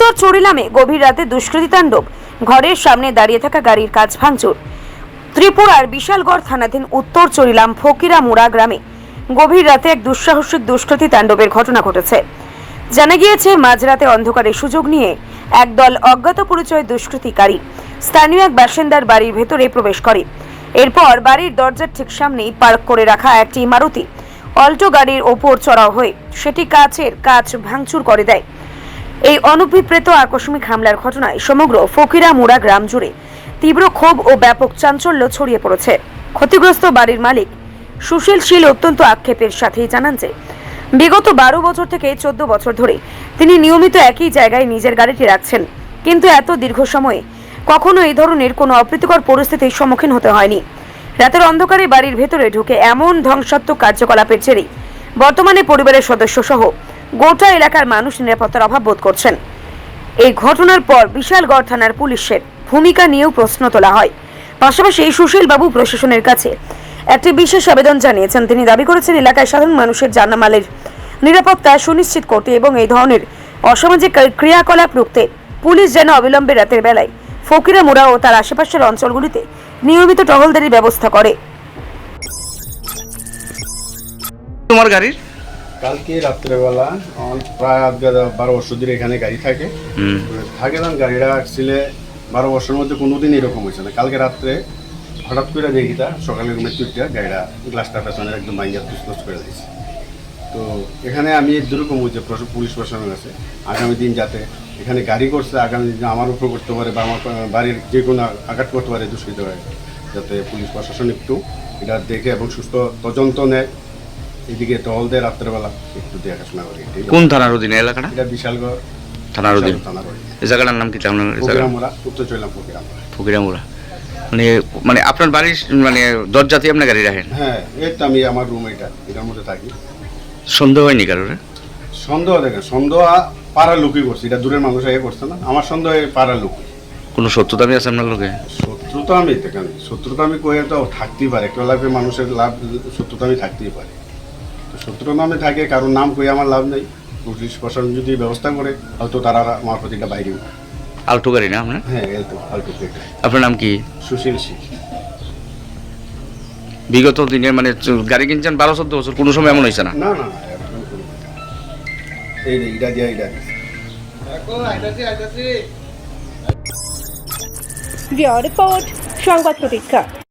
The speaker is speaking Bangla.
উত্তর চরিলামে গভীর রাতে দুষ্কৃতী তাণ্ডব, ঘরের সামনে দাঁড়িয়ে থাকা গাড়ির কাচ ভাঙচুর। ত্রিপুরার বিশালগড় থানাধীন উত্তর চরিলাম ফকিরামুড়া গ্রামে গভীর রাতে এক দুঃসাহসিক দুষ্কৃতী তাণ্ডবের ঘটনা ঘটেছে। জানা গিয়েছে, মাঝরাতে অন্ধকারে সুযোগ নিয়ে একদল অজ্ঞাত পরিচয় দুষ্কৃতিকারী স্থানীয় এক বাসিন্দার বাড়ির ভেতরে প্রবেশ করে। এরপর বাড়ির দরজার ঠিক সামনেই পার্ক করে রাখা একটি মারুতি অল্টো গাড়ির ওপর চড়াও হয়ে সেটি কাচের কাচ ভাঙচুর করে দেয়। এই অনভিপ্রেত আকস্মিক হামলার ঘটনায় সমগ্র ফকিরামুড়া গ্রাম জুড়ে তীব্র ক্ষোভ ও ব্যাপক চাঞ্চল্য ছড়িয়ে পড়েছে। ক্ষতিগ্রস্ত বাড়ির মালিক সুশীল শীল অত্যন্ত আক্ষেপের সাথেই জানান যে বিগত 12 বছর থেকে 14 বছর ধরে তিনি নিয়মিত একই জায়গায় নিজের গাড়িটি রাখছেন, কিন্তু এত দীর্ঘ সময়ে কখনো এই ধরনের কোনো অপ্রীতিকর পরিস্থিতির সম্মুখীন হতে হয়নি। রাতের অন্ধকারে বাড়ির ভেতরে ঢুকে এমন ধ্বংসাত্মক কার্যকলাপের জেরে বর্তমানে পরিবারের সদস্য সহ গোটা এলাকার মানুষ নিরাপত্তার অভাব বোধ করছেন। এই ঘটনার পর বিশালগড় থানার পুলিশের ভূমিকা নিয়েও প্রশ্ন তোলা হয়। পাশাপাশি সুশীল বাবু প্রশাসনের কাছে একটি বিশেষ আবেদন জানিয়েছেন। তিনি দাবি করেছেন, এলাকায় সাধারণ মানুষের জানমালের নিরাপত্তা সুনিশ্চিত করতে এবং এই ধরনের অসামাজিক ক্রিয়াকলাপ রুখতে পুলিশ যেন অবিলম্বে রাতের বেলায় ফকিরামুড়া ও তার আশেপাশের অঞ্চলগুলিতে নিয়মিত টহলদারির ব্যবস্থা করে। তোমার গাড়ির কালকে রাত্রেবেলা আমার প্রায় 12 বছর ধরে এখানে গাড়ি থাকে না। গাড়িটা আসছিলে 12 বছরের মধ্যে কোনোদিন এরকম হয়েছে না। কালকে রাত্রে হঠাৎ করে দেখি তা সকালে ঘুমের চুটটা গাড়িটা গ্লাসটা পেছনে একদম ভাঙিয়া তুসতুস করে দিয়েছে। তো এখানে আমি যেরকম হচ্ছে পুলিশ প্রশাসনের কাছে আগামী দিন যাতে এখানে গাড়ি করছে আগামী দিন আমার উপর করতে পারে বা আমার বাড়ির যে কোনো আঘাত করতে পারে দুষ্কৃত হয়, যাতে পুলিশ প্রশাসন একটু এটা দেখে এবং সুস্থ তদন্ত নেয়। এদিকে টহল দেয় রাত্রেবেলা একটু দেখাশোনা করে। কোন থানার অধীনে এলাকাটা? এটা বিশালগড় থানার অধীনে। এই জায়গাটার নাম কি? ফকিরামুড়া, উত্তর চরিলাম ফকিরামুড়া। মানে আপনার বাড়ির মানে দরজাতে আপনার গাড়ি রাখেন? হ্যাঁ, এই তো আমি আমার রুম এটার মধ্যে থাকি। সন্দেহ হয়নি কারোর? সন্দেহ দেখেন, সন্দেহ পাড়ার লোকই করছে, এটা দূরের মানুষ আগে করছে না। আমার সন্দেহ পাড়ার লোক। কোনো শত্রুতা আমি আছে আপনার লোকে? শত্রুতা আমি দেখেন, শত্রুতা আমি কয়ে তো থাকতেই পারে, একটা লাভে মানুষের লাভ, শত্রুতা আমি থাকতেই পারে। তো শত্রু নামে থাকে, কারোর নাম কয়ে আমার লাভ নেই। পুলিশ প্রশাসন যদি ব্যবস্থা করে হয়তো তারা আমার প্রতিটা বাইরে। আলটো গাড়ি না আপনার? হ্যাঁ, এই তো আলটো। আপনার নাম কি? সুশীল শীল। বিগত দিনে মানে গাড়ি কিনছেন 12-14 বছর, কোনো সময় এমন হয়েছে না? না না, এইটা দিয়ে এইটা রিপোর্ট সংবাদ প্রতীক্ষা।